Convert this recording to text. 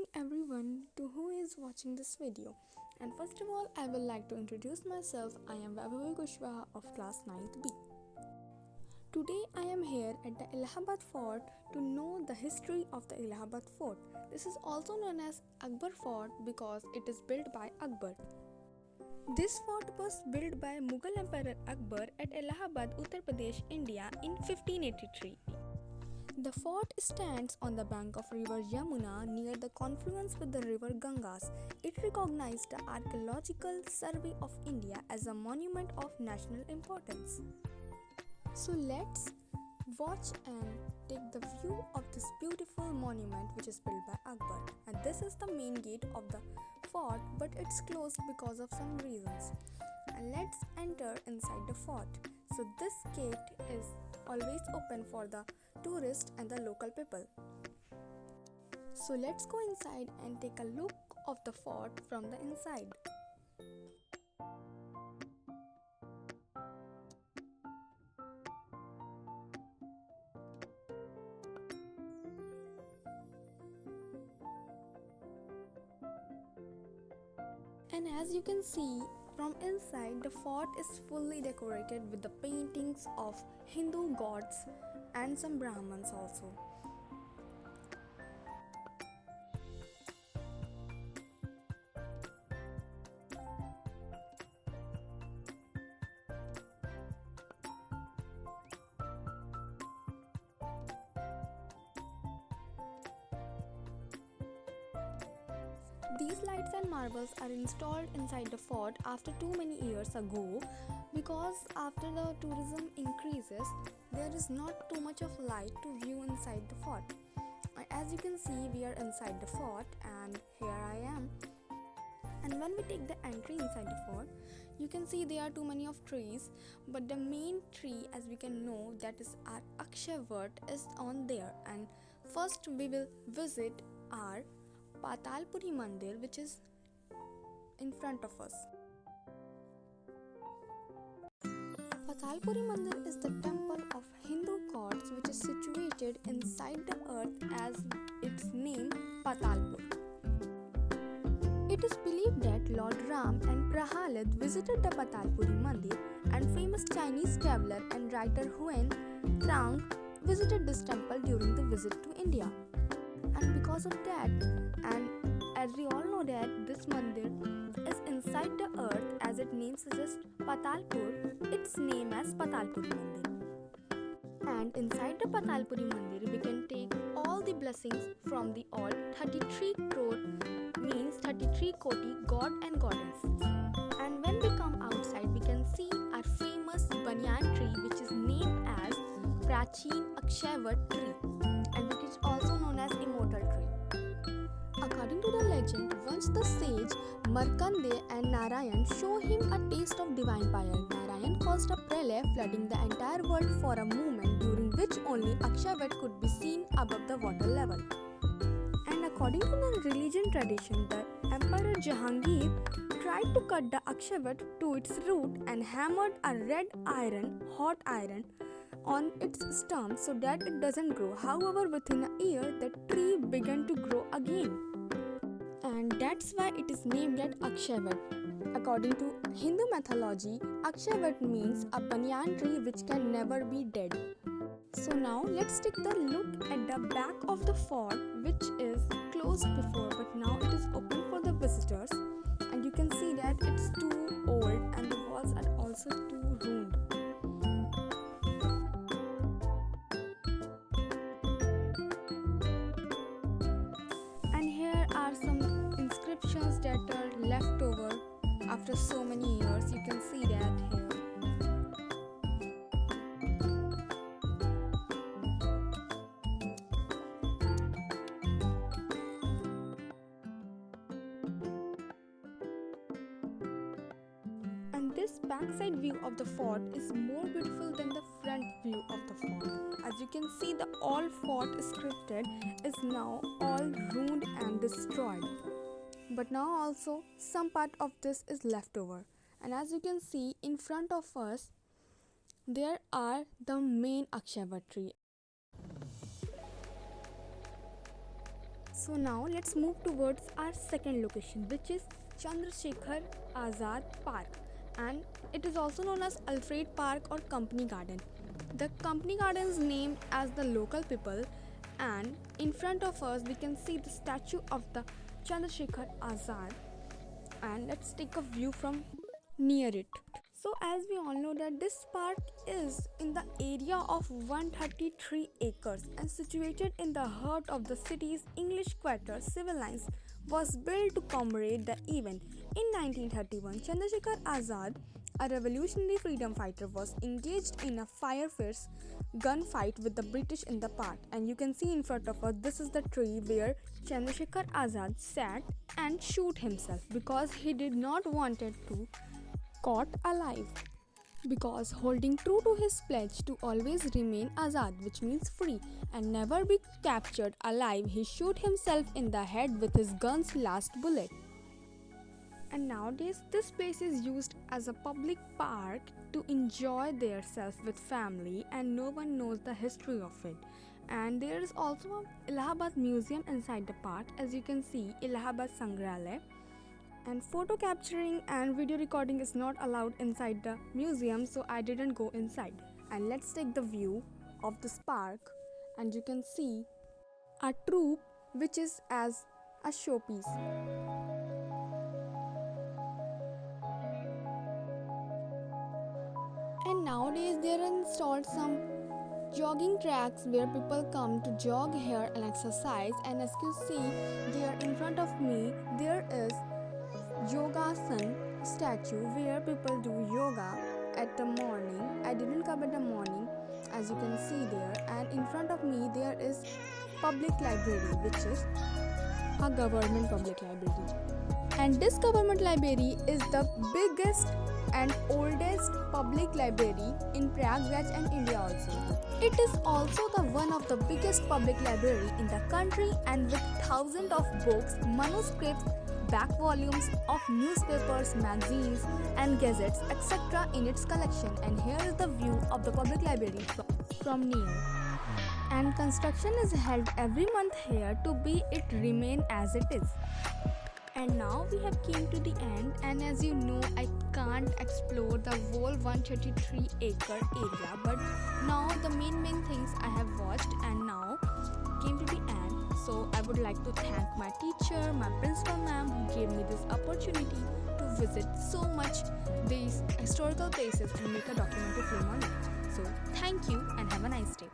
morning everyone to who is watching this video. And first of all, I would like to introduce myself. I am Vaibhavi Kushwaha of class 9th B. Today I am here at the Allahabad Fort to know the history of the Allahabad Fort. This is also known as Akbar Fort because it is built by Akbar. This fort was built by Mughal Emperor Akbar at Allahabad, Uttar Pradesh, India in 1583. The fort stands on the bank of river Yamuna near the confluence with the river Gangas. It recognized the Archaeological Survey of India as a monument of national importance. So let's watch and take the view of this beautiful monument which is built by Akbar. And this is the main gate of the fort, but it's closed because of some reasons. And let's enter inside the fort. So this gate is always open for the tourists and the local people. So let's go inside and take a look of the fort from the inside. And as you can see, from inside, the fort is fully decorated with the paintings of Hindu gods and some Brahmins also. These lights and marbles are installed inside the fort after too many years ago because after the tourism increases, there is not too much of light to view inside the fort. As you can see, we are inside the fort and here I am. And when we take the entry inside the fort, you can see there are too many of trees, but the main tree, as we can know, that is our Akshavat, is on there. And first we will visit our Patalpuri Mandir, which is in front of us. Patalpuri Mandir is the temple of Hindu gods which is situated inside the earth as its name Patalpur. It is believed that Lord Ram and Prahalad visited the Patalpuri Mandir, and famous Chinese traveler and writer Huan Trang visited this temple during the visit to India. And because of that, and as we all know that this mandir is inside the earth, as its name suggests Patalpur, it's named as Patalpuri Mandir. And inside the Patalpuri Mandir, we can take all the blessings from the all 33 crore, means 33 koti god and goddess. And when we come outside, we can see our famous banyan tree, which is named as Prachin Akshavat tree, and which is also known as immortal tree. According to the legend, once the sage Markandeya and Narayan show him a taste of divine fire, Narayan caused a pralaya, flooding the entire world for a moment during which only Akshavat could be seen above the water level. And according to the religion tradition, the Emperor Jahangir tried to cut the Akshavat to its root and hammered a red iron, hot iron, on its stump so that it doesn't grow. However, within a year, the tree began to grow again. And that's why it is named as Akshavat. According to Hindu mythology, Akshavat means a banyan tree which can never be dead. So now let's take a look at the back of the fort, which is closed before, but now it is open for the visitors. And you can see that it's too old and the walls are also too ruined. Inscriptions that are left over after so many years. You can see that here. And this backside view of the fort is more beautiful than the front view of the fort. As you can see, the all fort scripted is now all ruined and destroyed. But now also some part of this is left over. And as you can see in front of us, there are the main Akshavat tree. So now let's move towards our second location, which is Chandrashekar Azad Park, and it is also known as Alfred Park or Company Garden. The Company Garden is named as the local people, and in front of us we can see the statue of the Chandrashekar Azad, and let's take a view from near it. So as we all know that this park is in the area of 133 acres and situated in the heart of the city's English Quarter. Civil lines was built to commemorate the event. In 1931, Chandrashekar Azad, a revolutionary freedom fighter, was engaged in a fierce gunfight with the British in the park. And you can see in front of us, this is the tree where Chandrashekar Azad sat and shoot himself because he did not wanted to caught alive, because holding true to his pledge to always remain Azad, which means free, and never be captured alive, he shot himself in the head with his gun's last bullet. And nowadays this place is used as a public park to enjoy themselves with family, and no one knows the history of it. And there is also an Allahabad museum inside the park, as you can see, Allahabad Sangrahalaya. And photo capturing and video recording is not allowed inside the museum, so I didn't go inside. And let's take the view of this park, and you can see a troop which is as a showpiece. And nowadays there are installed some jogging tracks where people come to jog here and exercise. And as you see there in front of me, there is Yogasan statue where people do yoga at the morning. I didn't come at the morning, as you can see there. And in front of me there is public library, which is a government public library. And this government library is the biggest and oldest public library in Prayagraj and India also. It is also the one of the biggest public library in the country, and with thousands of books, manuscripts, back volumes of newspapers, magazines and gazettes, etc. in its collection. And here is the view of the public library from near. And construction is held every month here to be it remain as it is. And now we have came to the end, and as you know, I can't explore the whole 133 acre area, but now the main things I have watched and now came to the end. So I would like to thank my teacher, my principal ma'am, who gave me this opportunity to visit so much these historical places and make a documentary film on it. So thank you and have a nice day.